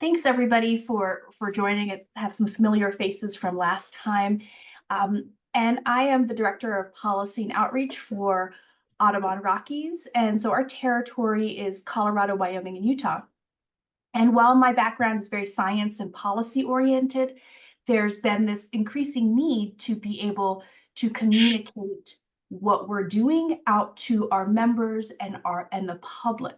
Thanks everybody for joining. I have some familiar faces from last time. And I am the Director of Policy and Outreach for Audubon Rockies. And so our territory is Colorado, Wyoming, and Utah. And while my background is very science and policy oriented, there's been this increasing need to be able to communicate what we're doing out to our members and the public.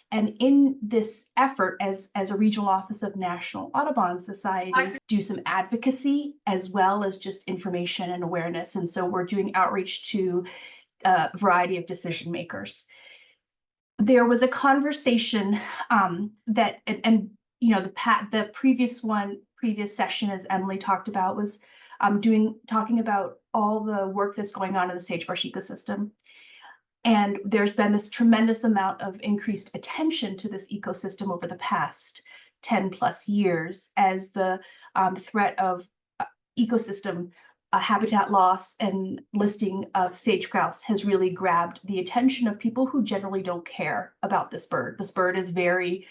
And in this effort, as a regional office of National Audubon Society, do some advocacy as well as just information and awareness. And so we're doing outreach to a variety of decision makers. There was a conversation that, and you know, the previous session, as Emily talked about, was talking about all the work that's going on in the sagebrush ecosystem. And there's been this tremendous amount of increased attention to this ecosystem over the past 10 plus years as the threat of ecosystem habitat loss and listing of sage grouse has really grabbed the attention of people who generally don't care about this bird. This bird is very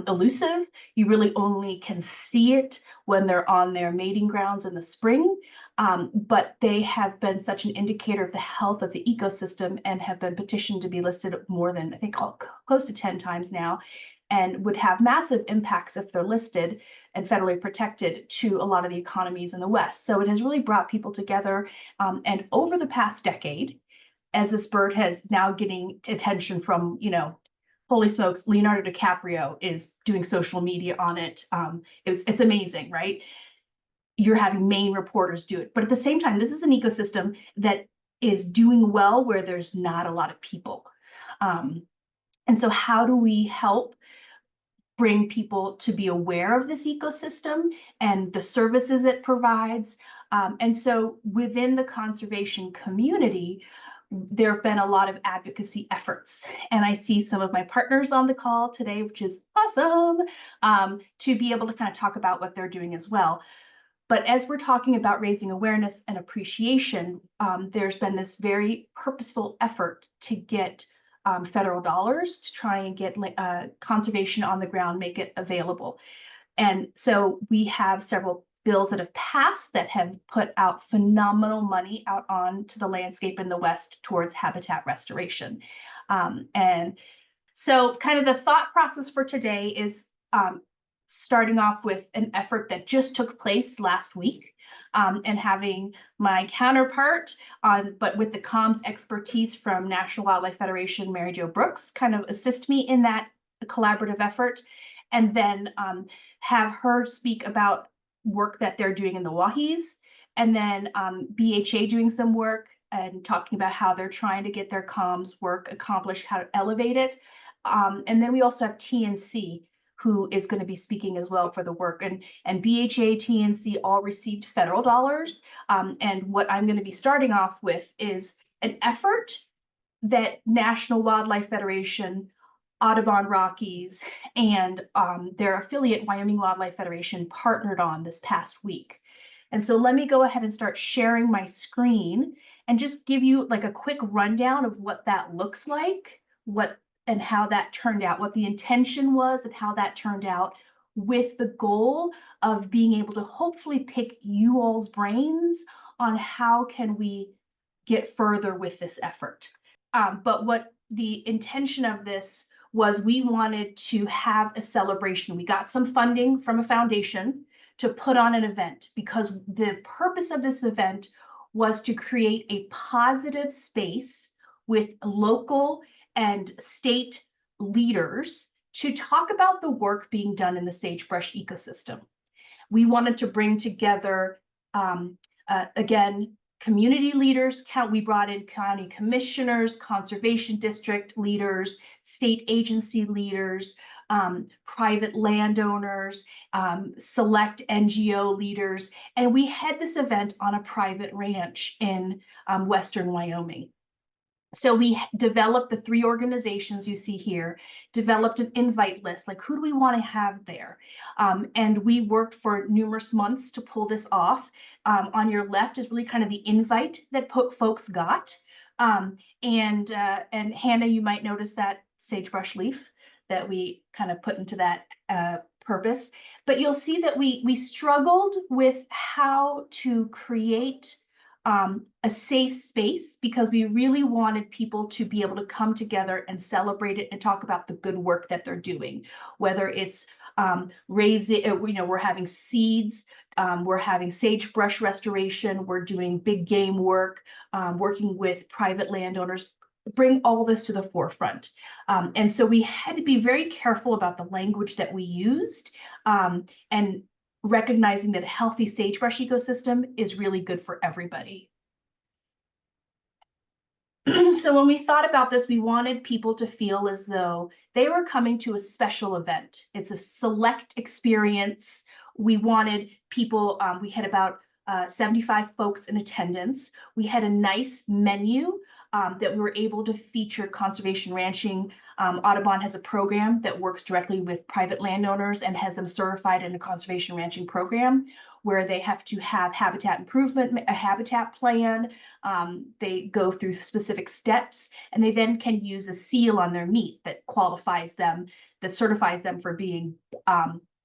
elusive. You really only can see it when they're on their mating grounds in the spring. But they have been such an indicator of the health of the ecosystem and have been petitioned to be listed more than, I think, close to 10 times now, and would have massive impacts if they're listed and federally protected to a lot of the economies in the West. So it has really brought people together. And over the past decade, as this bird has now getting attention from, you know, holy smokes, Leonardo DiCaprio is doing social media on it. It's amazing, right? You're having Maine reporters do it. But at the same time, this is an ecosystem that is doing well where there's not a lot of people. And so how do we help bring people to be aware of this ecosystem and the services it provides? And so within the conservation community, there have been a lot of advocacy efforts. And I see some of my partners on the call today, which is awesome, to be able to kind of talk about what they're doing as well. But as we're talking about raising awareness and appreciation, there's been this very purposeful effort to get federal dollars to try and get conservation on the ground, make it available. And so we have several bills that have passed that have put out phenomenal money out onto the landscape in the West towards habitat restoration. And so kind of the thought process for today is starting off with an effort that just took place last week, and having my counterpart but with the comms expertise from National Wildlife Federation, Mary Jo Brooks, kind of assist me in that collaborative effort, and then have her speak about work that they're doing in the Wahis, and then BHA doing some work and talking about how they're trying to get their comms work accomplished, how to elevate it. And then we also have TNC, who is going to be speaking as well for the work. And BHA, TNC all received federal dollars. And what I'm going to be starting off with is an effort that National Wildlife Federation, Audubon Rockies, and their affiliate Wyoming Wildlife Federation partnered on this past week. And so let me go ahead and start sharing my screen and just give you like a quick rundown of what that looks like, and how that turned out, what the intention was and how that turned out, with the goal of being able to hopefully pick you all's brains on how can we get further with this effort. But what the intention of this was, we wanted to have a celebration. We got some funding from a foundation to put on an event, because the purpose of this event was to create a positive space with local and state leaders to talk about the work being done in the sagebrush ecosystem. We wanted to bring together, again, community leaders. We brought in county commissioners, conservation district leaders, state agency leaders, private landowners, select NGO leaders, and we had this event on a private ranch in Western Wyoming. So we developed the 3 organizations you see here, developed an invite list, like who do we want to have there? And we worked for numerous months to pull this off. On your left is really kind of the invite that folks got. And Hannah, you might notice that sagebrush leaf that we kind of put into that purpose. But you'll see that we struggled with how to create a safe space, because we really wanted people to be able to come together and celebrate it and talk about the good work that they're doing, whether it's raising, we're having seeds, we're having sagebrush restoration, we're doing big game work, working with private landowners, bring all this to the forefront. And so we had to be very careful about the language that we used, and recognizing that a healthy sagebrush ecosystem is really good for everybody. So when we thought about this, we wanted people to feel as though they were coming to a special event. It's a select experience. We wanted people, we had about 75 folks in attendance. We had a nice menu that we were able to feature conservation ranching. Audubon has a program that works directly with private landowners and has them certified in a conservation ranching program, where they have to have habitat improvement, a habitat plan. They go through specific steps, and they then can use a seal on their meat that qualifies them, that certifies them for being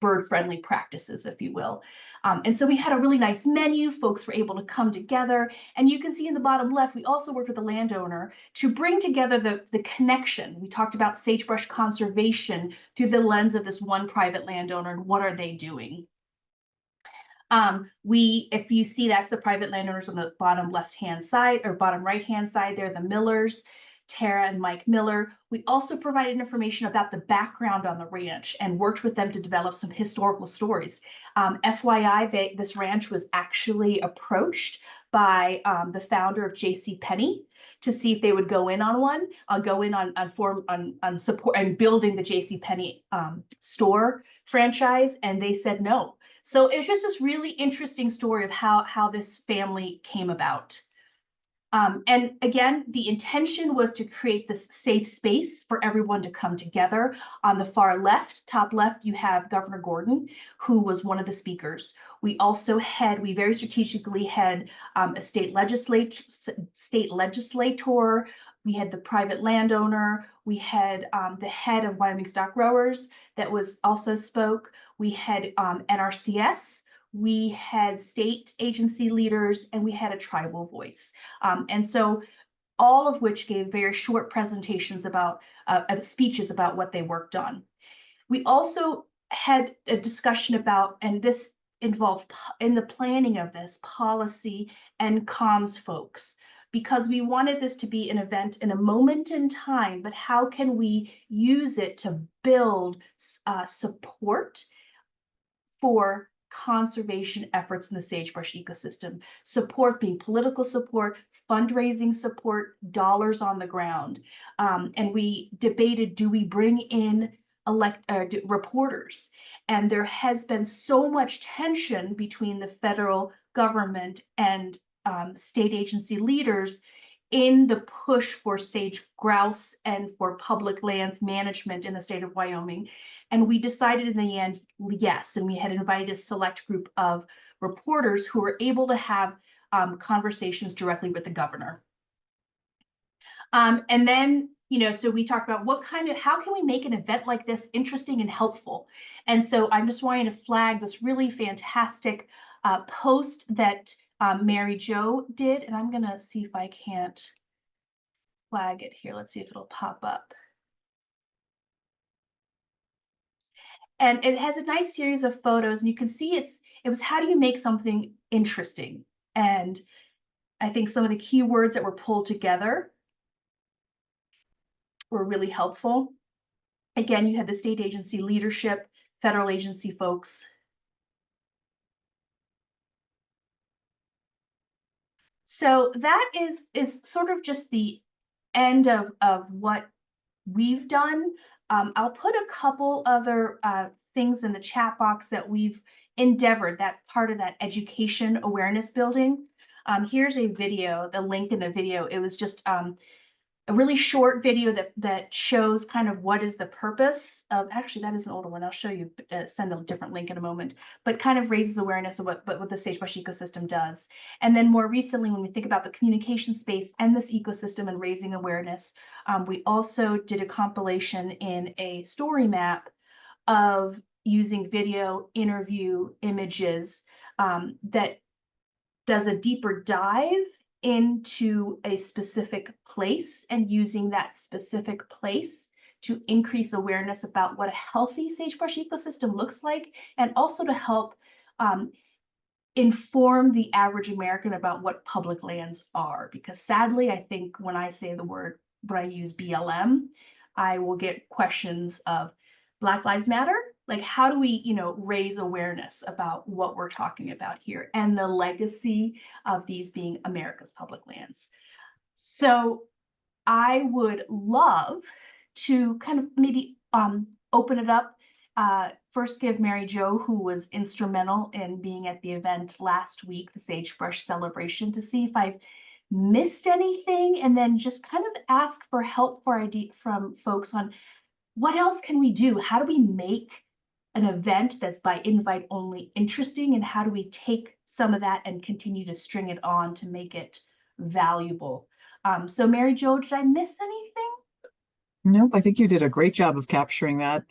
bird-friendly practices, if you will. And so we had a really nice menu. Folks were able to come together. And you can see in the bottom left, we also worked with the landowner to bring together the connection. We talked about sagebrush conservation through the lens of this one private landowner and what are they doing. If you see, that's the private landowners on the bottom left-hand side, or bottom right-hand side. They're the Millers, Tara and Mike Miller. We also provided information about the background on the ranch and worked with them to develop some historical stories. FYI, this ranch was actually approached by the founder of JCPenney to see if they would go in on one, on support and building the JCPenney store franchise, and they said no. So it's just this really interesting story of how this family came about. And again, the intention was to create this safe space for everyone to come together. On the far left, top left, you have Governor Gordon, who was one of the speakers. We very strategically had a state legislator. We had the private landowner. We had the head of Wyoming Stock Growers that also spoke. We had NRCS. We had state agency leaders, and we had a tribal voice. And so all of which gave very short presentations about speeches about what they worked on. We also had a discussion about, and this involved in the planning of this, policy and comms folks, because we wanted this to be an event in a moment in time, but how can we use it to build support for conservation efforts in the sagebrush ecosystem, support being political support, fundraising support, dollars on the ground. And we debated, do we bring in reporters? And there has been so much tension between the federal government and state agency leaders in the push for sage grouse and for public lands management in the state of Wyoming. And we decided in the end, yes, and we had invited a select group of reporters who were able to have conversations directly with the governor. And then, so we talked about how can we make an event like this interesting and helpful? And so I'm just wanting to flag this really fantastic post that Mary Jo did, and I'm gonna see if I can't flag it here. Let's see if it'll pop up. And it has a nice series of photos, and you can see it was how do you make something interesting? And I think some of the key words that were pulled together were really helpful. Again, you had the state agency leadership, federal agency folks. So that is sort of just the end of what we've done. I'll put a couple other things in the chat box that we've endeavored, that part of that education awareness building. Here's a video, the link in the video. It was just a really short video that shows kind of what is the purpose of, actually that is an older one, I'll show you, send a different link in a moment, but kind of raises awareness of what the sagebrush ecosystem does. And then more recently, when we think about the communication space and this ecosystem and raising awareness, we also did a compilation in a story map of using video, interview, images, that does a deeper dive into a specific place and using that specific place to increase awareness about what a healthy sagebrush ecosystem looks like, and also to help inform the average American about what public lands are. Because sadly, I think when I say the word, when I use BLM, I will get questions of Black Lives Matter. Like, how do we, raise awareness about what we're talking about here and the legacy of these being America's public lands? So I would love to kind of maybe open it up. First, give Mary Jo, who was instrumental in being at the event last week, the Sagebrush Celebration, to see if I've missed anything, and then just kind of ask for help for idea from folks on what else can we do? How do we make an event that's by invite only interesting, and how do we take some of that and continue to string it on to make it valuable? So Mary Jo, did I miss anything? Nope, I think you did a great job of capturing that.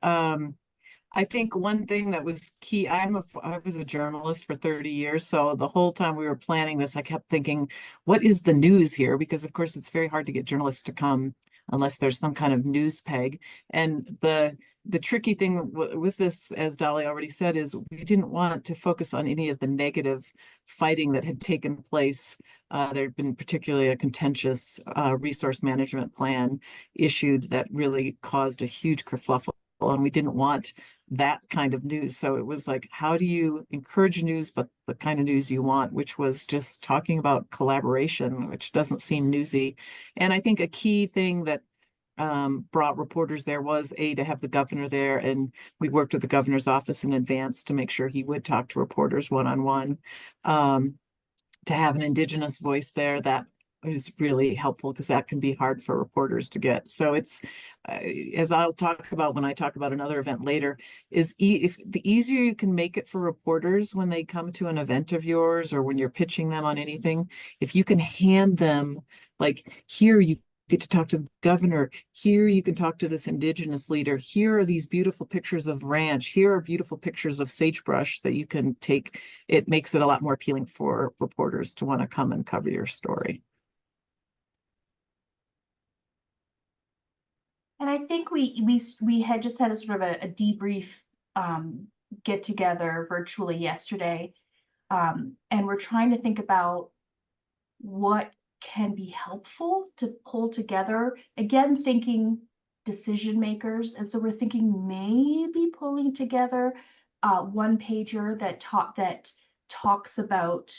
I think one thing that was key, I was a journalist for 30 years, so the whole time we were planning this, I kept thinking, what is the news here? Because of course it's very hard to get journalists to come unless there's some kind of news peg. And the tricky thing with this, as Daly already said, is we didn't want to focus on any of the negative fighting that had taken place. There had been particularly a contentious resource management plan issued that really caused a huge kerfluffle, and we didn't want that kind of news. So it was like, how do you encourage news, but the kind of news you want, which was just talking about collaboration, which doesn't seem newsy. And I think a key thing that brought reporters there was to have the governor there, and we worked with the governor's office in advance to make sure he would talk to reporters one-on-one. To have an Indigenous voice there, that is really helpful because that can be hard for reporters to get. So it's, as I'll talk about when I talk about another event later, is if the easier you can make it for reporters when they come to an event of yours or when you're pitching them on anything, if you can hand them, like, here you get to talk to the governor, here you can talk to this Indigenous leader, here are these beautiful pictures of ranch, here are beautiful pictures of sagebrush that you can take, it makes it a lot more appealing for reporters to want to come and cover your story. And I think we had just had a sort of a debrief get together virtually yesterday, and we're trying to think about what can be helpful to pull together. Again, thinking decision makers, and so we're thinking maybe pulling together one pager that talks about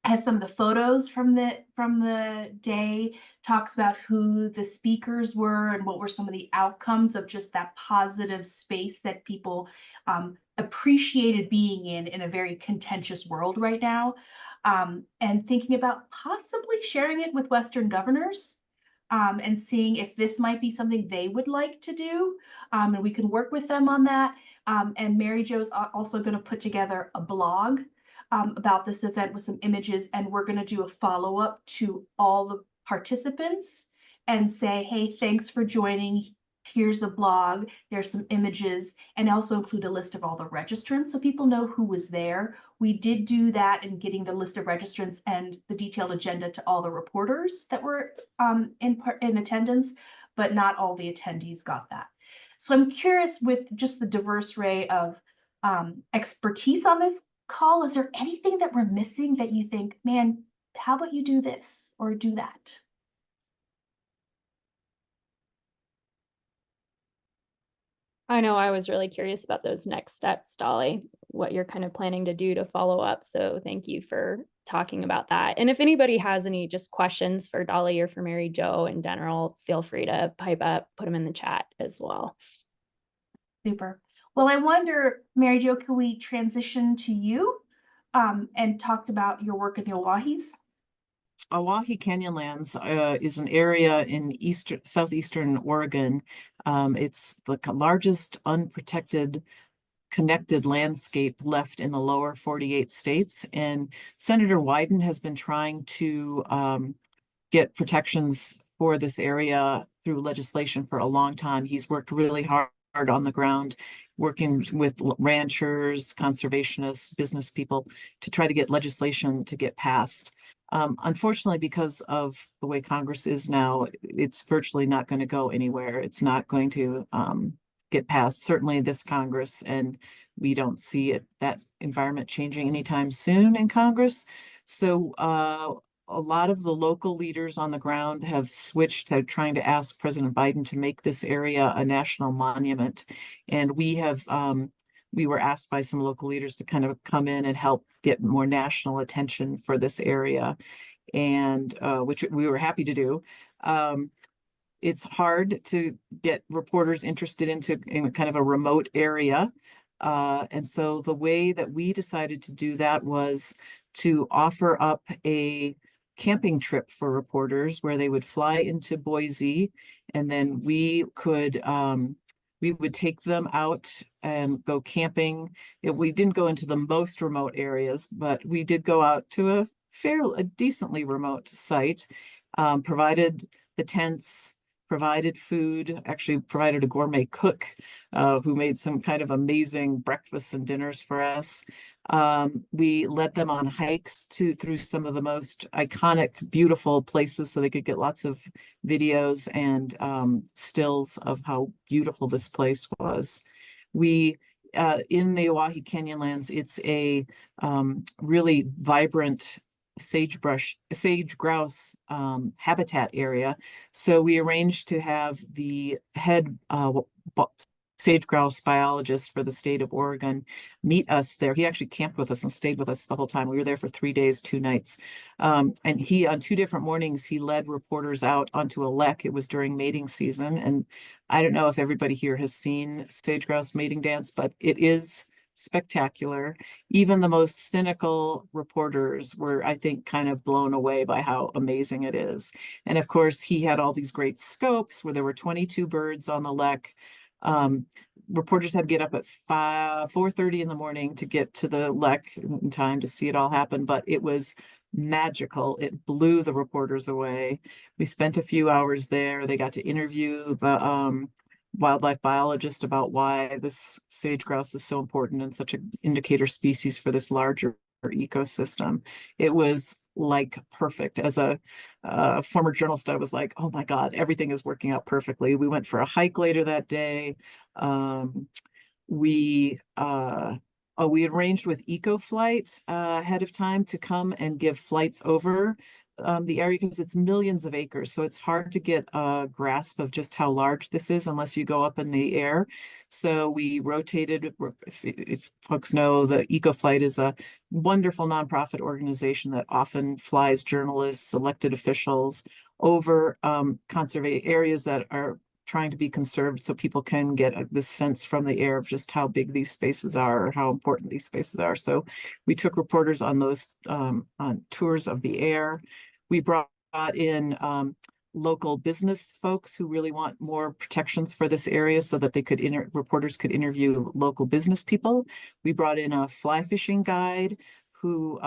has some of the photos from the day, talks about who the speakers were and what were some of the outcomes of just that positive space that people appreciated being in a very contentious world right now, and thinking about possibly sharing it with Western governors, and seeing if this might be something they would like to do, and we can work with them on that. And Mary Jo's also going to put together a blog about this event with some images, and we're going to do a follow-up to all the participants and say, hey, thanks for joining. Here's a blog, there's some images, and also include a list of all the registrants so people know who was there. We did do that in getting the list of registrants and the detailed agenda to all the reporters that were in attendance, but not all the attendees got that. So I'm curious, with just the diverse array of expertise on this call, is there anything that we're missing that you think, man, how about you do this or do that? I know I was really curious about those next steps, Daly, what you're kind of planning to do to follow up. So thank you for talking about that. And if anybody has any just questions for Daly or for Mary Jo in general, feel free to pipe up, put them in the chat as well. Super. Well, I wonder, Mary Jo, can we transition to you and talked about your work in the Owahis? Oahe Canyonlands is an area in southeastern Oregon. It's the largest unprotected connected landscape left in the lower 48 states. And Senator Wyden has been trying to get protections for this area through legislation for a long time. He's worked really hard on the ground working with ranchers, conservationists, business people to try to get legislation to get passed. Unfortunately, because of the way Congress is now, it's virtually not going to go anywhere. It's not going to get passed, certainly this Congress, and we don't see that environment changing anytime soon in Congress. So a lot of the local leaders on the ground have switched to trying to ask President Biden to make this area a national monument. And we were asked by some local leaders to kind of come in and help get more national attention for this area, and which we were happy to do. It's hard to get reporters interested in kind of a remote area. And so the way that we decided to do that was to offer up a camping trip for reporters where they would fly into Boise, and then we would take them out and go camping. We didn't go into the most remote areas, but we did go out to a decently remote site, provided the tents, provided food, actually provided a gourmet cook who made some kind of amazing breakfasts and dinners for us. We led them on hikes through some of the most iconic, beautiful places so they could get lots of videos and stills of how beautiful this place was. We in the Oahe Canyonlands, it's a really vibrant sage grouse habitat area. So we arranged to have the head sage grouse biologist for the state of Oregon meet us there. He actually camped with us and stayed with us the whole time. We were there for 3 days, 2 nights. And he, on 2 different mornings, he led reporters out onto a lek. It was during mating season. And I don't know if everybody here has seen sage grouse mating dance, but it is spectacular. Even the most cynical reporters were, I think, kind of blown away by how amazing it is. And of course, he had all these great scopes where there were 22 birds on the lek. Reporters had to get up at 4:30 in the morning to get to the lek in time to see it all happen, but it was magical. It blew the reporters away. We spent a few hours there. They got to interview the wildlife biologist about why this sage grouse is so important and such an indicator species for this larger ecosystem. It was like perfect. As a former journalist, I was like, oh my God, everything is working out perfectly. We went for a hike later that day. We arranged with EcoFlight ahead of time to come and give flights over the area because it's millions of acres. So it's hard to get a grasp of just how large this is unless you go up in the air. So we rotated, if folks know, the EcoFlight is a wonderful nonprofit organization that often flies journalists, elected officials over conservation areas that are trying to be conserved so people can get this sense from the air of just how big these spaces are or how important these spaces are. So we took reporters on those on tours of the air. We brought in local business folks who really want more protections for this area so that they could reporters could interview local business people. We brought in a fly fishing guide who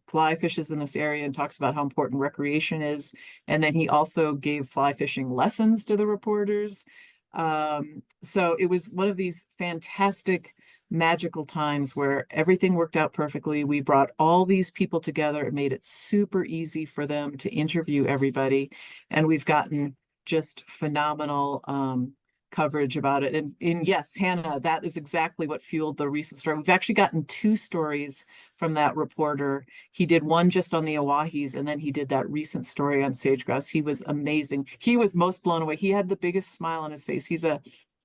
fly fishes in this area and talks about how important recreation is. And then he also gave fly fishing lessons to the reporters. So it was one of these fantastic, magical times where everything worked out perfectly. We brought all these people together. It made it super easy for them to interview everybody. And we've gotten just phenomenal coverage about it. And yes, Hannah, that is exactly what fueled the recent story. We've actually gotten 2 stories from that reporter. He did one just on the Oahes, and then he did that recent story on sage grouse. He was amazing. He was most blown away. He had the biggest smile on his face. He's a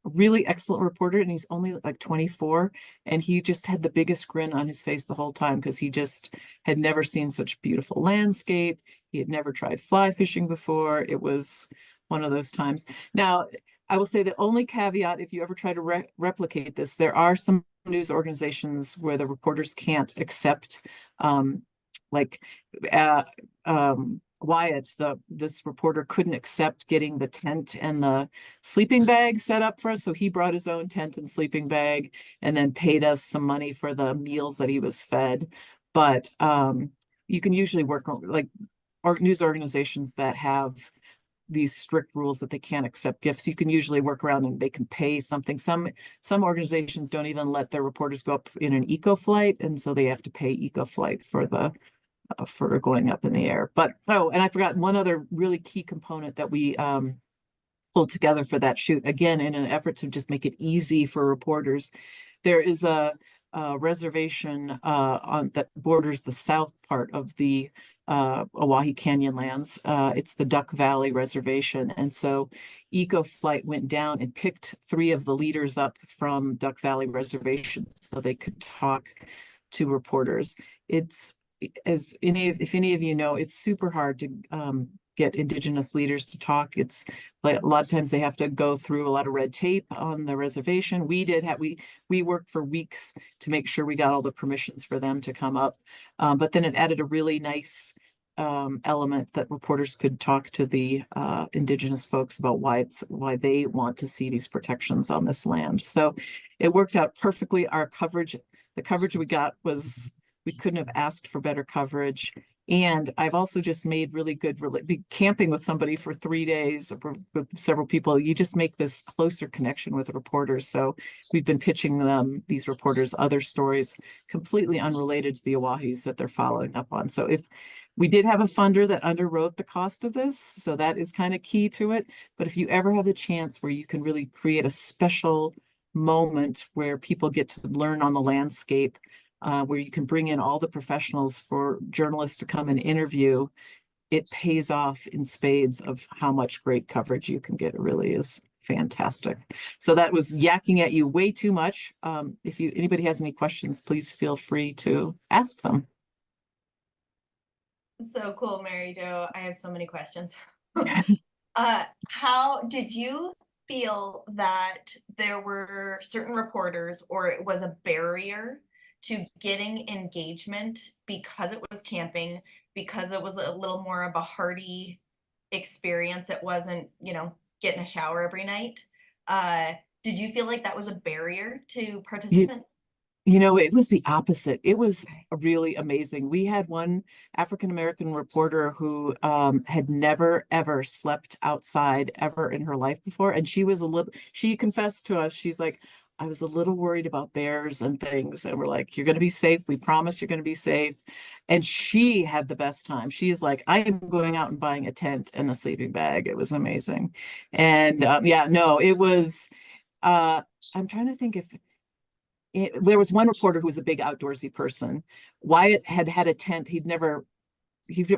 really excellent reporter, and he's only like 24, and he just had the biggest grin on his face the whole time because he just had never seen such beautiful landscape. He had never tried fly fishing before. It was one of those times. Now, I will say the only caveat, if you ever try to replicate this, there are some news organizations where the reporters can't accept, like Wyatt's, this reporter couldn't accept getting the tent and the sleeping bag set up for us. So he brought his own tent and sleeping bag and then paid us some money for the meals that he was fed. But you can usually work like news organizations that have these strict rules that they can't accept gifts. You can usually work around and they can pay something. Some organizations don't even let their reporters go up in an eco flight, and so they have to pay eco flight for the for going up in the air. But oh, and I forgot one other really key component that we pulled together for that shoot, again in an effort to just make it easy for reporters. There is a reservation on that borders the south part of the Oahe Canyon lands. It's the Duck Valley Reservation. And so EcoFlight went down and picked 3 of the leaders up from Duck Valley Reservation so they could talk to reporters. It's, if any of you know, it's super hard to get Indigenous leaders to talk. It's like a lot of times they have to go through a lot of red tape on the reservation. We worked for weeks to make sure we got all the permissions for them to come up. But then it added a really nice element that reporters could talk to the Indigenous folks about why they want to see these protections on this land. So it worked out perfectly. The coverage we got was, we couldn't have asked for better coverage. And I've also just made really good, camping with somebody for 3 days with several people. You just make this closer connection with the reporters. So we've been pitching them, these reporters, other stories completely unrelated to the Oahes that they're following up on. So if we did have a funder that underwrote the cost of this, so that is kind of key to it. But if you ever have the chance where you can really create a special moment where people get to learn on the landscape, where you can bring in all the professionals for journalists to come and interview, it pays off in spades of how much great coverage you can get. It really is fantastic. So that was yakking at you way too much. If anybody has any questions, please feel free to ask them. So cool, Mary Jo. I have so many questions. How did you feel that there were certain reporters, or it was a barrier to getting engagement because it was camping, because it was a little more of a hearty experience? It wasn't, getting a shower every night. Did you feel like that was a barrier to participants? It was the opposite. It was really amazing. We had one African-American reporter who had never, ever slept outside ever in her life before. And she confessed to us, she's like, I was a little worried about bears and things. And we're like, you're going to be safe. We promise you're going to be safe. And she had the best time. She is like, I am going out and buying a tent and a sleeping bag. It was amazing. And it was, I'm trying to think if, there was one reporter who was a big outdoorsy person. Wyatt had a tent. He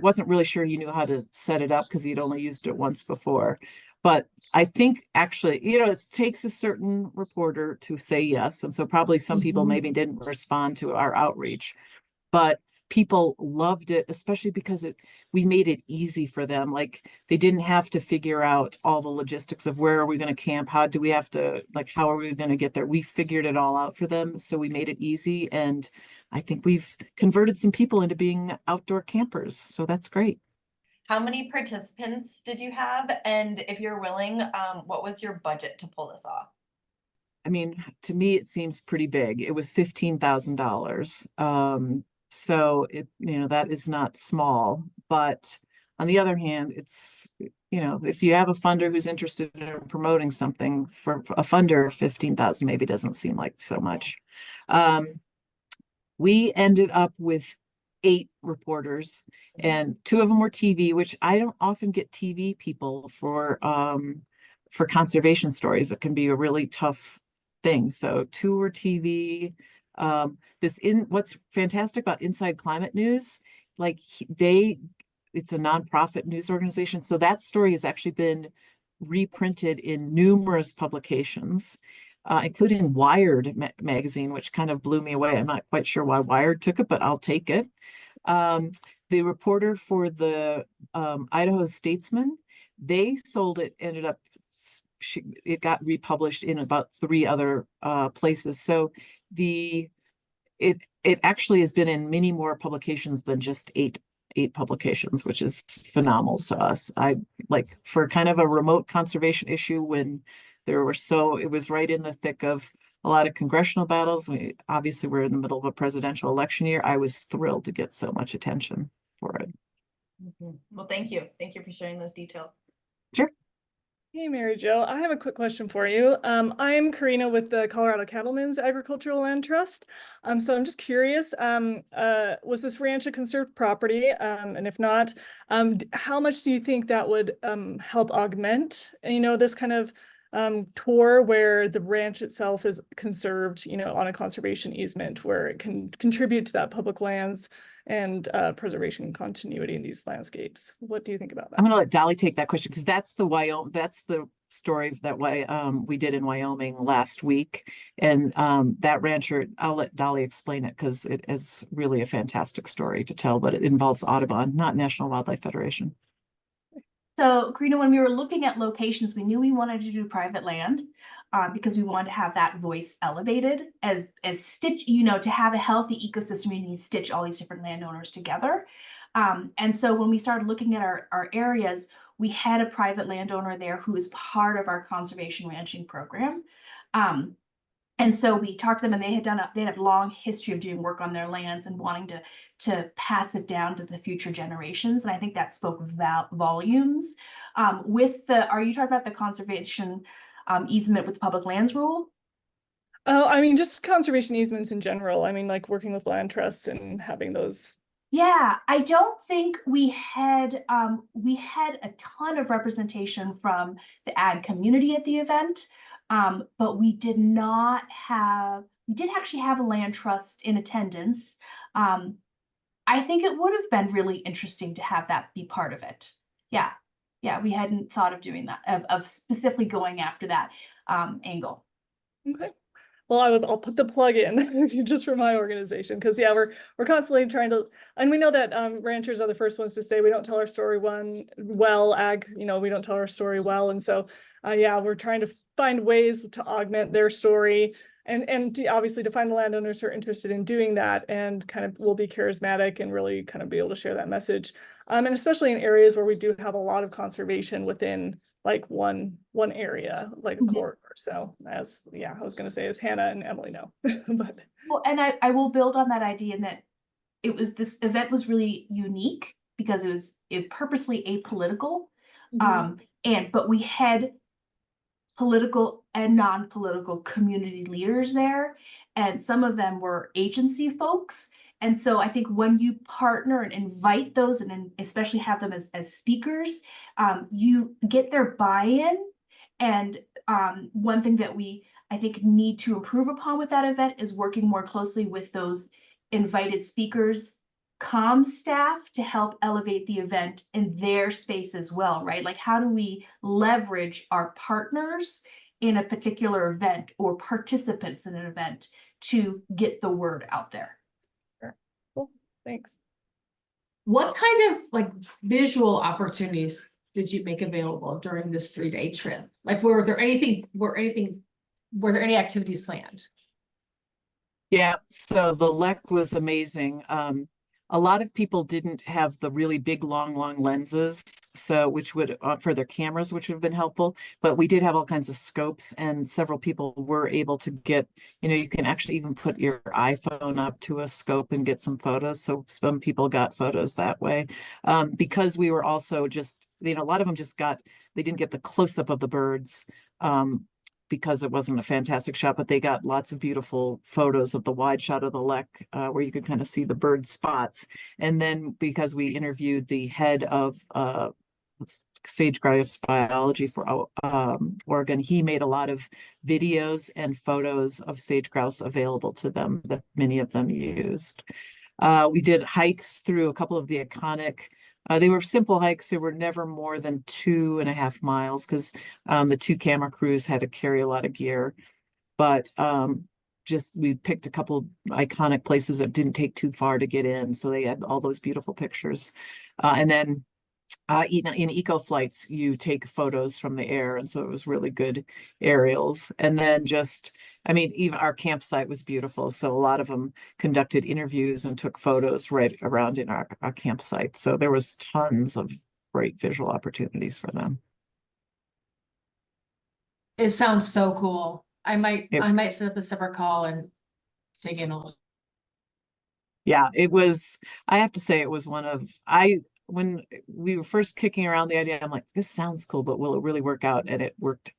wasn't really sure he knew how to set it up because he'd only used it once before. But I think actually, it takes a certain reporter to say yes. And so probably some people maybe didn't respond to our outreach, but people loved it, especially because we made it easy for them. Like, they didn't have to figure out all the logistics of where are we going to camp? How are we going to get there? We figured it all out for them. So we made it easy. And I think we've converted some people into being outdoor campers. So that's great. How many participants did you have? And if you're willing, what was your budget to pull this off? I mean, to me, it seems pretty big. It was $15,000. So that is not small, but on the other hand, it's, if you have a funder who's interested in promoting something, for a funder, 15,000 maybe doesn't seem like so much. We ended up with 8 reporters, and 2 of them were TV, which I don't often get TV people for conservation stories. It can be a really tough thing. So 2 were TV. What's fantastic about Inside Climate News, it's a nonprofit news organization. So that story has actually been reprinted in numerous publications, including Wired magazine, which kind of blew me away. I'm not quite sure why Wired took it, but I'll take it. The reporter for the Idaho Statesman, they sold it, it got republished in about 3 other places. So it actually has been in many more publications than just eight publications, which is phenomenal to us. I like, for kind of a remote conservation issue, when it was right in the thick of a lot of congressional battles. Obviously we're in the middle of a presidential election year. I was thrilled to get so much attention for it. Well, thank you. Thank you for sharing those details. Sure. Hey, Mary Jo, I have a quick question for you. I'm Karina with the Colorado Cattlemen's Agricultural Land Trust. So I'm just curious, was this ranch a conserved property? And if not, how much do you think that would help augment, this kind of tour where the ranch itself is conserved, on a conservation easement where it can contribute to that public lands and preservation and continuity in these landscapes? What do you think about that? I'm going to let Daly take that question because that's the story that we did in Wyoming last week. And that rancher, I'll let Daly explain it because it is really a fantastic story to tell, but it involves Audubon, not National Wildlife Federation. So, Karina, when we were looking at locations, we knew we wanted to do private land because we wanted to have that voice elevated as stitch, to have a healthy ecosystem, you need to stitch all these different landowners together. And so when we started looking at our areas, we had a private landowner there who is part of our conservation ranching program. And so we talked to them, and they had a long history of doing work on their lands and wanting to pass it down to the future generations. And I think that spoke volumes. Are you talking about the conservation easement with the public lands rule? Oh, I mean, just conservation easements in general. I mean, like working with land trusts and having those. Yeah, I don't think we had a ton of representation from the ag community at the event. But we did actually have a land trust in attendance. I think it would have been really interesting to have that be part of it. Yeah, we hadn't thought of doing that, of specifically going after that angle. Okay. Well, I'll put the plug in just for my organization because we're constantly trying to, and we know that ranchers are the first ones to say we don't tell our story well. Ag, we don't tell our story well, and so we're trying to find ways to augment their story and obviously to find the landowners who are interested in doing that and kind of will be charismatic and really kind of be able to share that message, and especially in areas where we do have a lot of conservation within like one area, like a corridor. So I was going to say, as Hannah and Emily know, but well, and I will build on that idea in that this event was really unique because it was purposely apolitical, but we had political and non-political community leaders there, and some of them were agency folks. And so I think when you partner and invite those and especially have them as speakers, you get their buy-in. And one thing that I think need to improve upon with that event is working more closely with those invited speakers, comm staff to help elevate the event in their space as well, right? Like, how do we leverage our partners in a particular event or participants in an event to get the word out there? Sure. Cool. Thanks. What kind of like visual opportunities did you make available during this 3-day trip? Like, were there any activities planned? Yeah, so the lek was amazing. A lot of people didn't have the really big, long lenses, so which would for their cameras, which would have been helpful. But we did have all kinds of scopes, and several people were able to get, you can actually even put your iPhone up to a scope and get some photos. So some people got photos that way. Because we were also just, a lot of them they didn't get the close-up of the birds. Because it wasn't a fantastic shot, but they got lots of beautiful photos of the wide shot of the lek, where you could kind of see the bird spots. And then because we interviewed the head of sage grouse biology for Oregon, he made a lot of videos and photos of sage grouse available to them that many of them used. We did hikes through a couple of the iconic. They were simple hikes. They were never more than 2.5 miles because the 2 camera crews had to carry a lot of gear. But we picked a couple iconic places that didn't take too far to get in. So they had all those beautiful pictures. And then in eco flights, you take photos from the air. And so it was really good aerials. And then even our campsite was beautiful. So a lot of them conducted interviews and took photos right around in our campsite. So there was tons of great visual opportunities for them. It sounds so cool. I might set up a separate call and dig in a little. Yeah, it was, I have to say it was when we were first kicking around the idea, I'm like, this sounds cool, but will it really work out? And it worked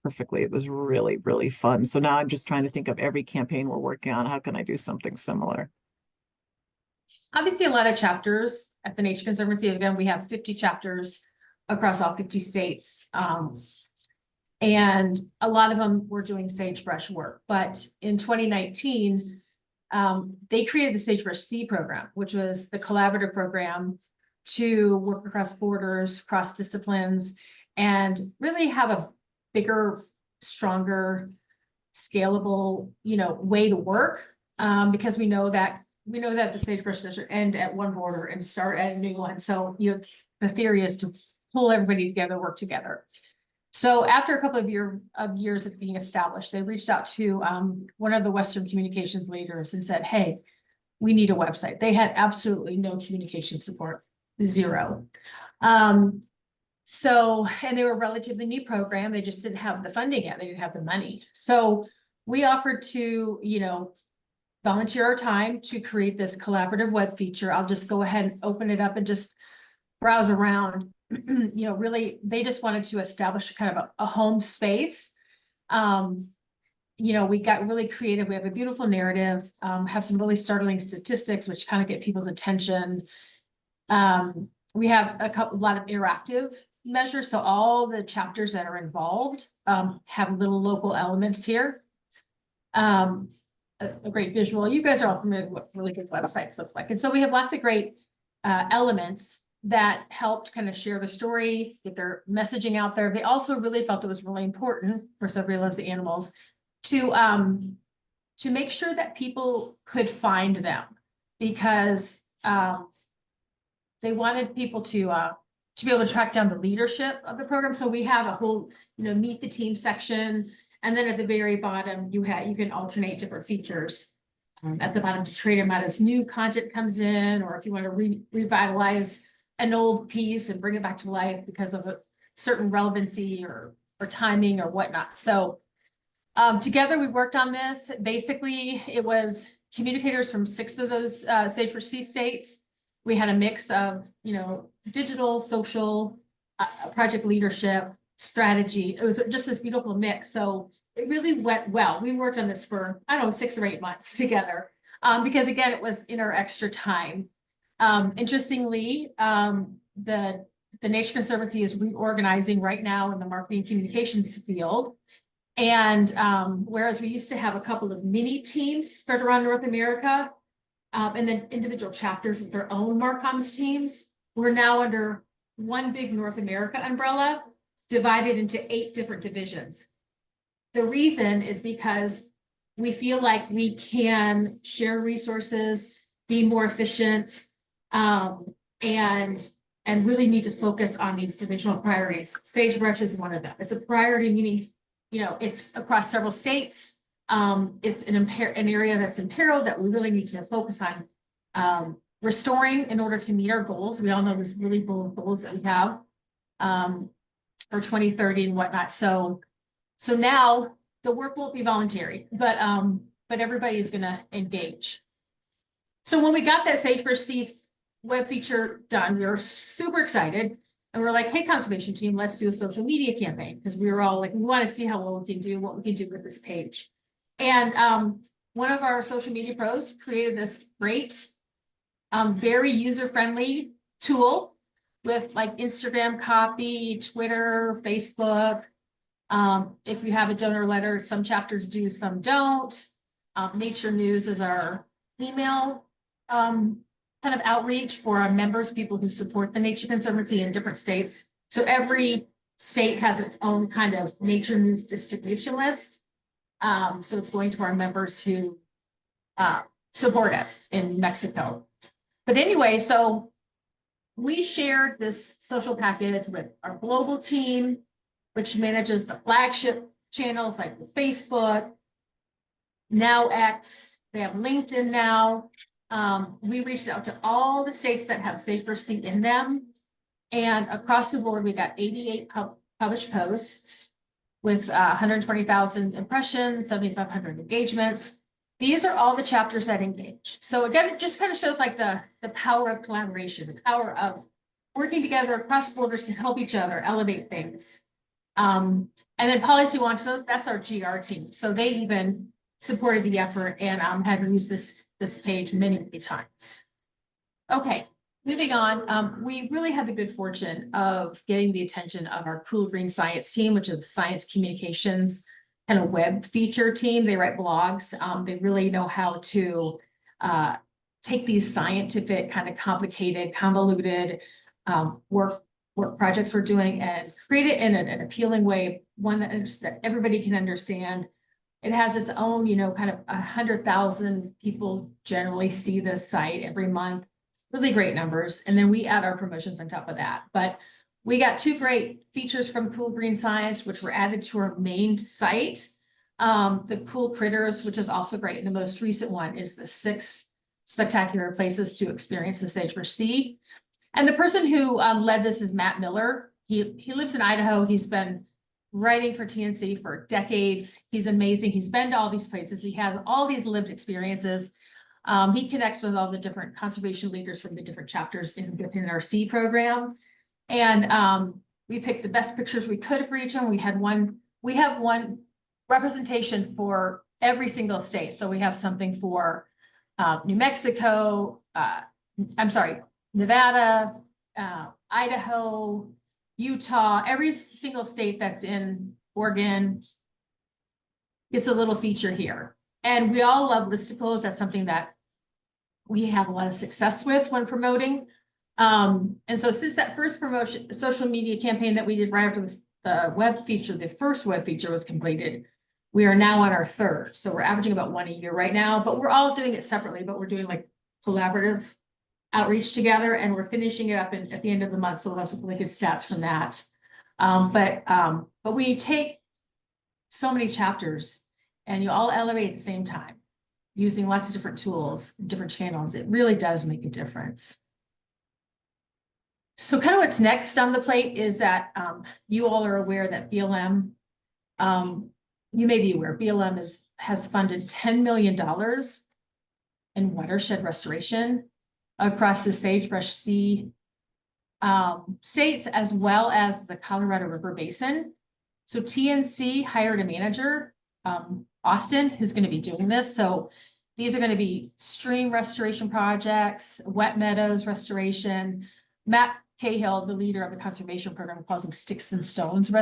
perfectly. It was really, really fun. So now I'm just trying to think of every campaign we're working on. How can I do something similar? Obviously, a lot of chapters at the Nature Conservancy. Again, we have 50 chapters across all 50 states. And a lot of them were doing sagebrush work. But in 2019, they created the Sagebrush C program, which was the collaborative program to work across borders, cross disciplines, and really have a bigger, stronger, scalable, way to work. Because we know that the sagebrush doesn't end at one border and start at a new one. So, the theory is to pull everybody together, work together. So after a couple of years of being established, they reached out to one of the Western communications leaders and said, hey, we need a website. They had absolutely no communication support, zero. So, and they were a relatively new program. They just didn't have the funding yet. They didn't have the money. So we offered to, volunteer our time to create this collaborative web feature. I'll just go ahead and open it up and just browse around. Really, they just wanted to establish kind of a home space. We got really creative. We have a beautiful narrative, have some really startling statistics, which kind of get people's attention. We have a lot of interactive measures. So all the chapters that are involved have little local elements here. A great visual. You guys are all familiar with what really good websites look like. And so we have lots of great elements that helped kind of share the story, get their messaging out there. They also really felt it was really important, of course, everybody loves the animals, to make sure that people could find them, because they wanted people to be able to track down the leadership of the program. So we have a whole, meet the team section. And then at the very bottom, you can alternate different features at the bottom to trade them out as new content comes in, or if you want to revitalize an old piece and bring it back to life because of a certain relevancy or timing or whatnot. So together we worked on this. Basically, it was communicators from 6 of those Sagebrush C states. We had a mix of, digital, social, project leadership, strategy. It was just this beautiful mix. So it really went well. We worked on this for, 6 or 8 months together, because again, it was in our extra time. Interestingly, the Nature Conservancy is reorganizing right now in the marketing communications field. And whereas we used to have a couple of mini teams spread around North America, and then individual chapters with their own Marcoms teams, we're now under one big North America umbrella, divided into 8 different divisions. The reason is because we feel like we can share resources, be more efficient, and really need to focus on these divisional priorities. Sagebrush is one of them. It's a priority, meaning, it's across several states. It's an area that's in peril that we really need to focus on restoring in order to meet our goals. We all know there's really bold goals that we have for 2030 and whatnot. So now the work won't be voluntary, but everybody is going to engage. So when we got that Sagebrush C web feature done, we were super excited. And we're like, hey, conservation team, let's do a social media campaign. Because we were all like, we want to see how well we can do, what we can do with this page. And one of our social media pros created this great, very user-friendly tool with like Instagram copy, Twitter, Facebook. If you have a donor letter, some chapters do, some don't. Nature News is our email kind of outreach for our members, people who support the Nature Conservancy in different states. So every state has its own kind of Nature News distribution list. So it's going to our members who support us in Mexico. But anyway, so we shared this social package with our global team, which manages the flagship channels like the Facebook, now X, they have LinkedIn now. We reached out to all the states that have Sagebrush C in them. And across the board, we got 88 published posts with 120,000 impressions, 7,500 engagements. These are all the chapters that engage. So again, it just kind of shows like the power of collaboration, the power of working together across borders to help each other elevate things. And then Policy Launch, that's our GR team. So they even supported the effort and had used this page many times. Okay, moving on. We really had the good fortune of getting the attention of our Cool Green Science team, which is the science communications kind of web feature team. They write blogs. They really know how to take these scientific, kind of complicated, convoluted work projects we're doing and create it in an appealing way, one that everybody can understand. It has its own, kind of 100,000 people generally see this site every month. Really great numbers. And then we add our promotions on top of that. But we got 2 great features from Cool Green Science, which were added to our main site. The Cool Critters, which is also great. And the most recent one is the 6 spectacular places to experience the sagebrush sea. And the person who led this is Matt Miller. He lives in Idaho. He's been writing for TNC for decades. He's amazing. He's been to all these places. He has all these lived experiences. He connects with all the different conservation leaders from the different chapters within our C program. And we picked the best pictures we could for each one. We have one representation for every single state. So we have something for New Mexico, Nevada, Idaho, Utah, every single state that's in Oregon gets a little feature here. And we all love listicles. That's something that we have a lot of success with when promoting. And so since that first social media campaign that we did right after the web feature, the first web feature was completed, we are now on our 3rd. So we're averaging about 1 a year right now, but we're all doing it separately, but we're doing like collaborative outreach together, and we're finishing it up at the end of the month. So we'll have some really good stats from that. But we take so many chapters and you all elevate at the same time using lots of different tools, different channels. It really does make a difference. So kind of what's next on the plate is that you all are aware that BLM, you may be aware, BLM has funded $10 million in watershed restoration across the sagebrush sea states, as well as the Colorado River Basin. So TNC hired a manager, Austin, who's going to be doing this. So these are going to be stream restoration projects, wet meadows restoration. Matt Cahill, the leader of the conservation program, calls them sticks and stones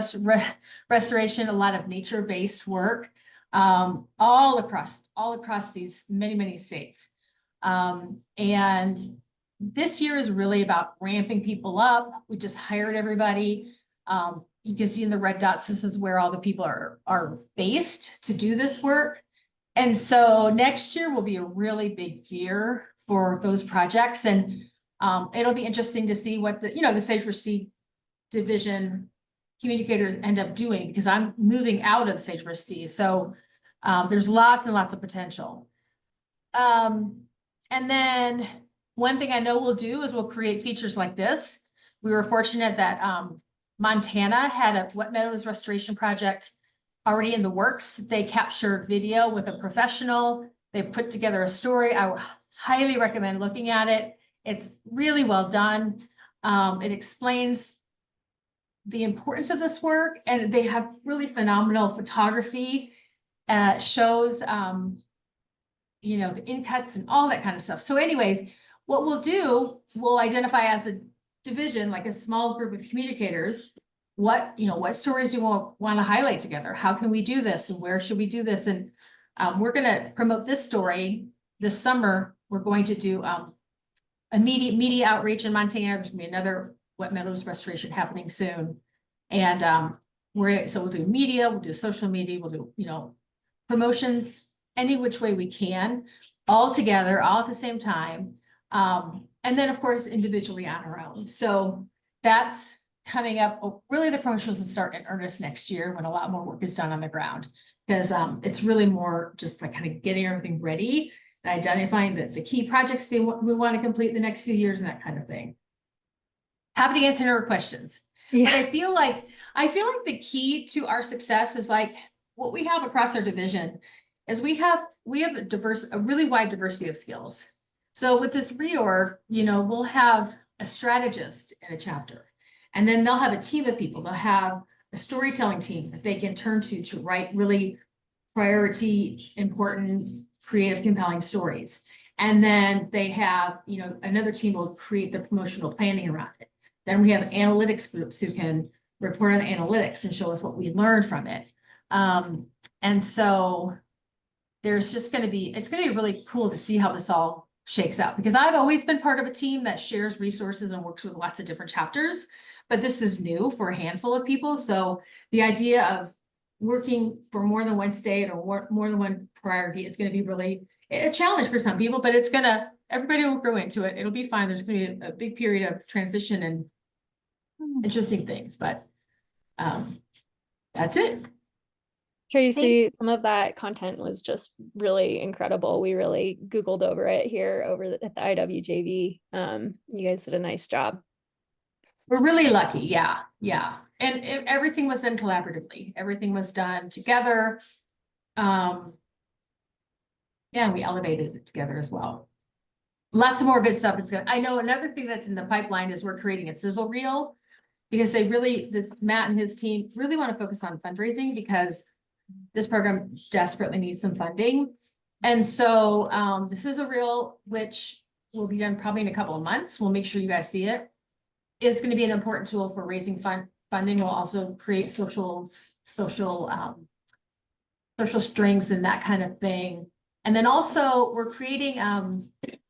restoration, a lot of nature-based work, all across these many states. And this year is really about ramping people up. We just hired everybody. You can see in the red dots, this is where all the people are based to do this work. And so next year will be a really big year for those projects. And it'll be interesting to see what the sagebrush sea division communicators end up doing, because I'm moving out of sagebrush sea. So there's lots and lots of potential. And then one thing I know we'll do is we'll create features like this. We were fortunate that Montana had a wet meadows restoration project already in the works. They captured video with a professional. They put together a story. I would highly recommend looking at it. It's really well done. It explains the importance of this work, and they have really phenomenal photography. Shows the in cuts and all that kind of stuff. So anyways, what we'll do, we'll identify as a division, like a small group of communicators, what stories do you want to highlight together? How can we do this? And where should we do this? And we're going to promote this story this summer. We're going to do a media outreach in Montana. There's going to be another wet meadows restoration happening soon. And we'll do media, we'll do social media, we'll do, promotions any which way we can, all together, all at the same time. And then of course, individually on our own. So that's coming up. Really the promotions will start in earnest next year when a lot more work is done on the ground, because it's really more just like kind of getting everything ready and identifying the key projects we want to complete in the next few years and that kind of thing. Happy to answer your questions. Yeah. But I feel like the key to our success is like what we have across our division is we have a really wide diversity of skills. So with this reorg, we'll have a strategist in a chapter. And then they'll have a team of people. They'll have a storytelling team that they can turn to write really priority, important, creative, compelling stories. And then they have, you know, another team will create the promotional planning around it. Then we have analytics groups who can report on the analytics and show us what we learned from it. And so there's just going to be, it's going to be really cool to see how this all shakes out, because I've always been part of a team that shares resources and works with lots of different chapters, but this is new for a handful of people. So the idea of working for more than one state or more than one priority is going to be really a challenge for some people, but it's gonna, everybody will grow into it. It'll be fine. There's gonna be a big period of transition and interesting things, but that's it. Tracy, some of that content was just really incredible. We really Googled over it here at the IWJV. You guys did a nice job. We're really lucky. Yeah. Yeah. And everything was done collaboratively. Everything was done together. Yeah, we elevated it together as well. Lots of more good stuff. I know another thing that's in the pipeline is we're creating a sizzle reel, because Matt and his team really want to focus on fundraising, because this program desperately needs some funding. And so the sizzle reel, which will be done probably in a couple of months, we'll make sure you guys see it, is going to be an important tool for raising funding. We'll also create social strings and that kind of thing. And then also we're creating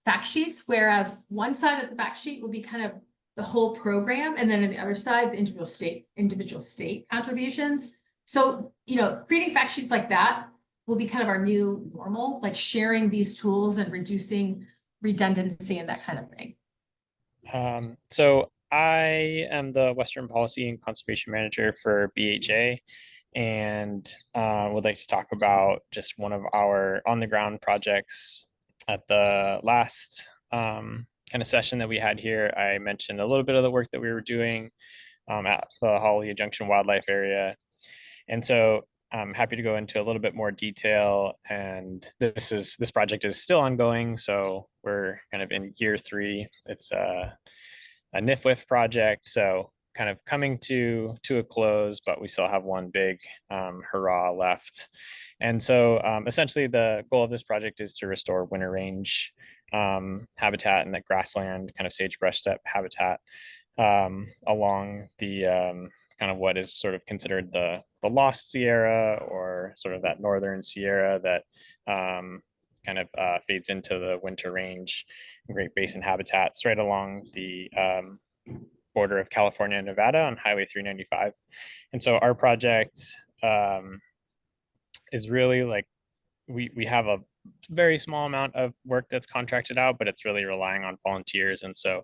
fact sheets, whereas one side of the fact sheet will be kind of the whole program, and then on the other side, the individual state contributions. So, you know, creating fact sheets like that will be kind of our new normal, like sharing these tools and reducing redundancy and that kind of thing. So I am the Western Policy and Conservation Manager for BHA, and would like to talk about just one of our on-the-ground projects. At the last kind of session that we had here, I mentioned a little bit of the work that we were doing at the Holly Junction Wildlife Area. And so I'm happy to go into a little bit more detail. And this project is still ongoing. So we're kind of in year 3. It's a NIFWIF project. So kind of coming to a close, but we still have one big hurrah left. And so essentially the goal of this project is to restore winter range habitat and that grassland kind of sagebrush steppe habitat along the kind of what is sort of considered the Lost Sierra, or sort of that northern Sierra that kind of fades into the winter range and Great Basin habitats right along the border of California and Nevada on Highway 395. And so our project is really like, we have a very small amount of work that's contracted out, but it's really relying on volunteers. And so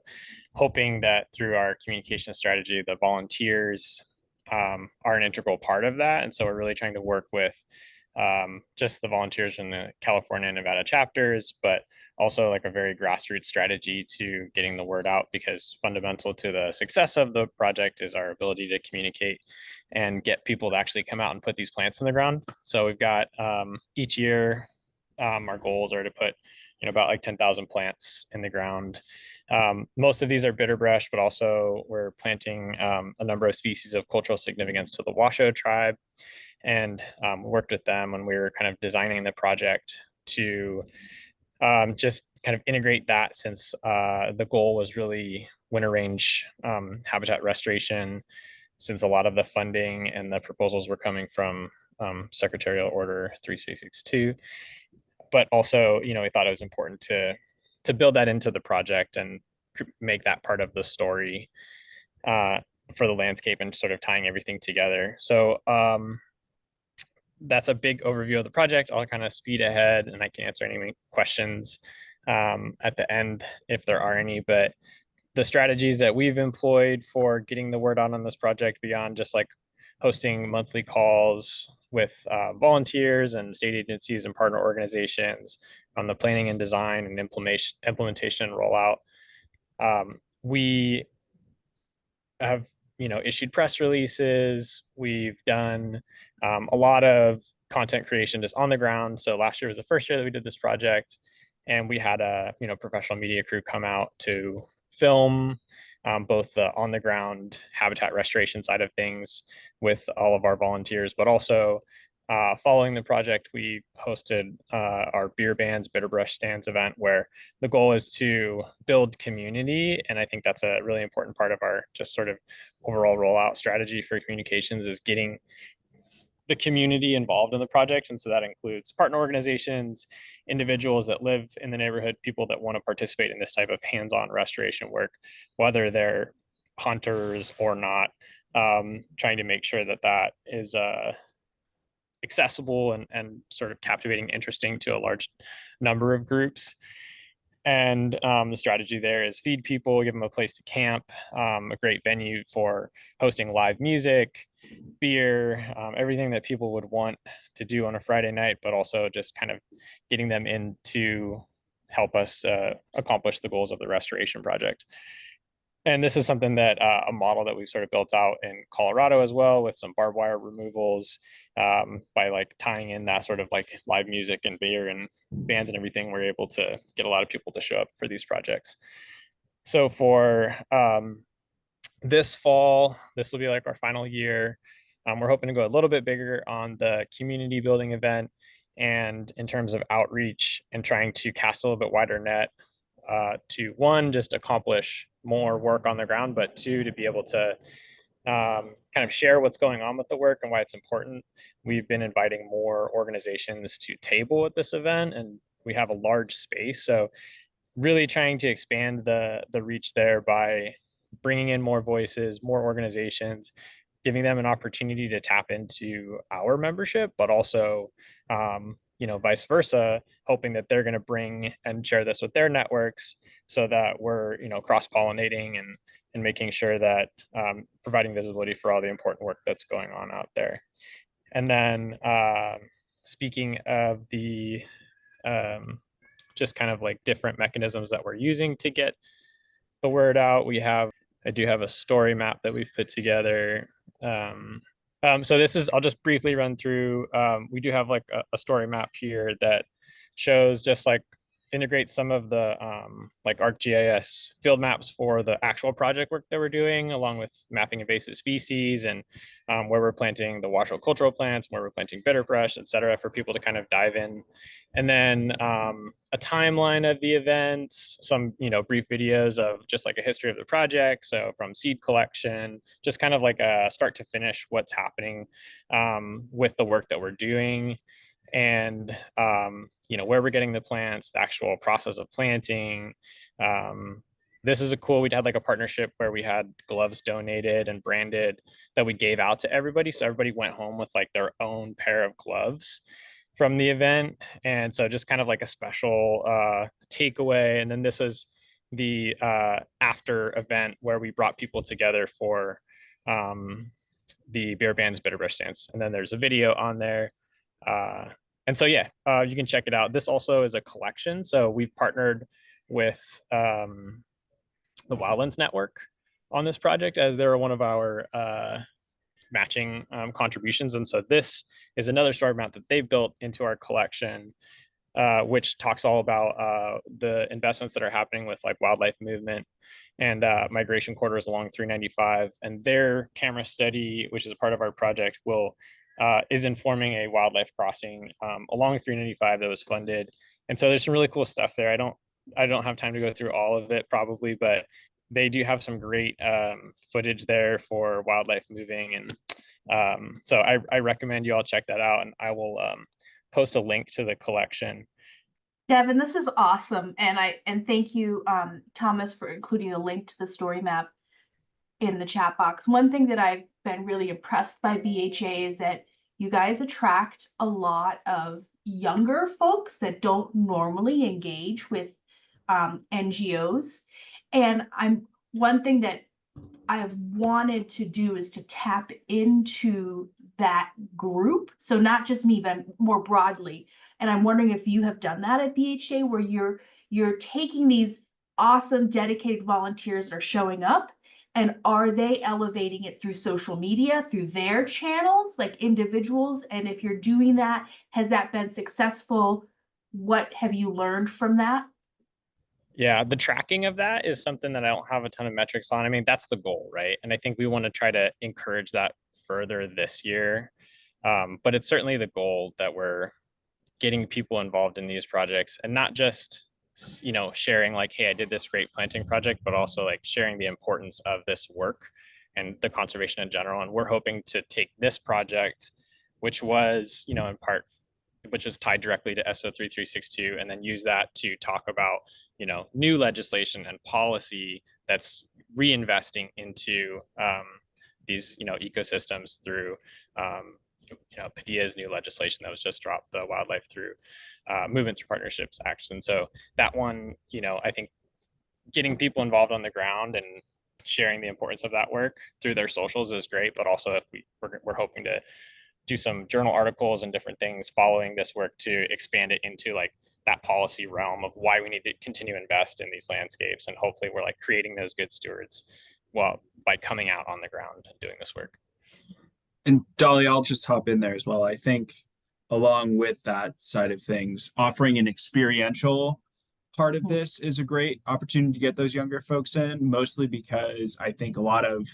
hoping that through our communication strategy, the volunteers are an integral part of that. And so we're really trying to work with just the volunteers in the California and Nevada chapters, but also like a very grassroots strategy to getting the word out, because fundamental to the success of the project is our ability to communicate and get people to actually come out and put these plants in the ground. So we've got each year, our goals are to put, you know, about like 10,000 plants in the ground. Most of these are bitterbrush, but also we're planting a number of species of cultural significance to the Washoe tribe, and worked with them when we were kind of designing the project to just kind of integrate that, since the goal was really winter range habitat restoration, since a lot of the funding and the proposals were coming from Secretarial Order 3662. But also, you know, we thought it was important to build that into the project and make that part of the story for the landscape and sort of tying everything together. So that's a big overview of the project. I'll kind of speed ahead and I can answer any questions at the end if there are any. But the strategies that we've employed for getting the word out on this project, beyond just like hosting monthly calls with volunteers and state agencies and partner organizations on the planning and design and implementation and rollout, we have, you know, issued press releases. We've done a lot of content creation just on the ground. So last year was the first year that we did this project, and we had a, you know, professional media crew come out to film both the on the ground habitat restoration side of things with all of our volunteers, but also following the project, we hosted our beer bans, bitter brush stands event, where the goal is to build community. And I think that's a really important part of our just sort of overall rollout strategy for communications, is getting the community involved in the project. And so that includes partner organizations, individuals that live in the neighborhood, people that want to participate in this type of hands-on restoration work, whether they're hunters or not, trying to make sure that that is accessible and sort of captivating, interesting to a large number of groups. And the strategy there is feed people, give them a place to camp, a great venue for hosting live music, beer, everything that people would want to do on a Friday night, but also just kind of getting them in to help us accomplish the goals of the restoration project. And this is something that a model that we've sort of built out in Colorado as well, with some barbed wire removals, by like tying in that sort of like live music and beer and bands and everything. We're able to get a lot of people to show up for these projects. So for this fall, this will be like our final year. We're hoping to go a little bit bigger on the community building event, and in terms of outreach and trying to cast a little bit wider net, to one, just accomplish more work on the ground, but two, to be able to kind of share what's going on with the work and why it's important. We've been inviting more organizations to table at this event, and we have a large space. So really trying to expand the reach there by bringing in more voices, more organizations, giving them an opportunity to tap into our membership, but also vice versa, hoping that they're going to bring and share this with their networks, so that we're cross-pollinating and making sure that providing visibility for all the important work that's going on out there. And then speaking of the just kind of like different mechanisms that we're using to get the word out, I do have a story map that we've put together. So this is, I'll just briefly run through. We do have like a story map here that shows just like integrates some of the like ArcGIS field maps for the actual project work that we're doing, along with mapping invasive species and where we're planting the washoe cultural plants, where we're planting bitter brush, et cetera, for people to kind of dive in. And then a timeline of the events, some brief videos of just like a history of the project. So from seed collection, just kind of like a start to finish what's happening with the work that we're doing. And where we're getting the plants, the actual process of planting. This is we had like a partnership where we had gloves donated and branded that we gave out to everybody. So everybody went home with like their own pair of gloves from the event. And so just kind of like a special takeaway. And then this is the after event where we brought people together for the beer bands, bitter brush stands. And then there's a video on there. And so, you can check it out. This also is a collection. So we've partnered with the Wildlands Network on this project, as they're one of our matching contributions. And so this is another story map that they've built into our collection, which talks all about the investments that are happening with like wildlife movement and migration corridors along 395. And their camera study, which is a part of our project, is informing a wildlife crossing along 395 that was funded. And so there's some really cool stuff there. I don't have time to go through all of it probably, but they do have some great footage there for wildlife moving. And so I recommend you all check that out, and I will post a link to the collection. Devin, this is awesome. And thank you, Thomas, for including a link to the story map in the chat box. One thing that I've been really impressed by BHA is that you guys attract a lot of younger folks that don't normally engage with NGOs. And one thing that I have wanted to do is to tap into that group. So not just me, but more broadly. And I'm wondering if you have done that at BHA, where you're taking these awesome dedicated volunteers that are showing up, and are they elevating it through social media, through their channels, like individuals? And if you're doing that, has that been successful? What have you learned from that? Yeah, the tracking of that is something that I don't have a ton of metrics on. I mean, that's the goal, right? And I think we want to try to encourage that further this year. But it's certainly the goal that we're getting people involved in these projects, and not just sharing like, hey, I did this great planting project, but also like sharing the importance of this work and the conservation in general. And we're hoping to take this project, which was in part, which is tied directly to SO3362, and then use that to talk about new legislation and policy that's reinvesting into these ecosystems through Padilla's new legislation that was just dropped, the Wildlife Through Movement Through Partnerships Action. So that one, I think getting people involved on the ground and sharing the importance of that work through their socials is great. But also, if we're hoping to do some journal articles and different things following this work to expand it into like that policy realm of why we need to continue to invest in these landscapes. And hopefully we're like creating those good stewards by coming out on the ground and doing this work. And Daly, I'll just hop in there as well. I think along with that side of things, offering an experiential part of this is a great opportunity to get those younger folks in, mostly because I think a lot of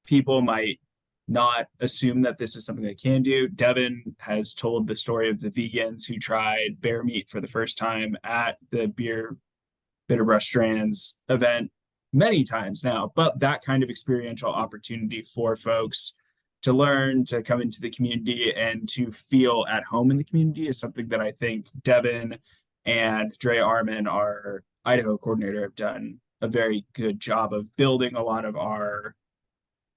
people might not assume that this is something they can do. Devin has told the story of the vegans who tried bear meat for the first time at the Bitterbrush Strands event many times now, but that kind of experiential opportunity for folks to learn, to come into the community and to feel at home in the community is something that I think Devin and Dre Arman, our Idaho coordinator, have done a very good job of building a lot of our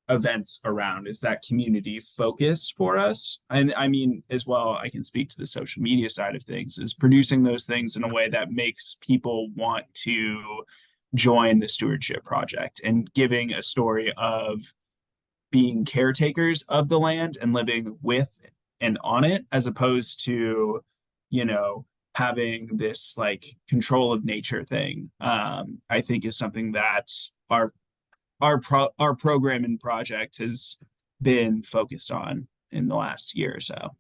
events around, is that community focus for us. And I mean, as well, I can speak to the social media side of things, is producing those things in a way that makes people want to join the stewardship project and giving a story of being caretakers of the land and living with and on it, as opposed to, having this like control of nature thing. I think is something that our program and project has been focused on in the last year or so.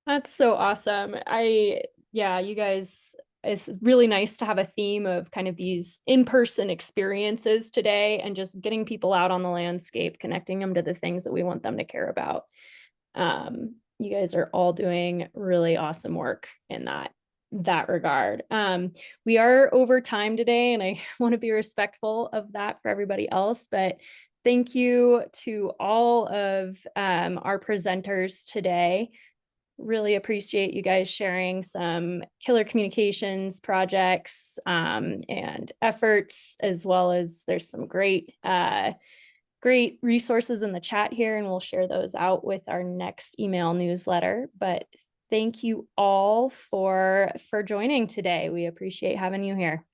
That's so awesome. You guys, it's really nice to have a theme of kind of these in-person experiences today and just getting people out on the landscape, connecting them to the things that we want them to care about. You guys are all doing really awesome work in that regard. We are over time today, and I want to be respectful of that for everybody else, but thank you to all of our presenters today. Really appreciate you guys sharing some killer communications projects and efforts, as well as there's some great resources in the chat here, and we'll share those out with our next email newsletter. But thank you all for joining today. We appreciate having you here.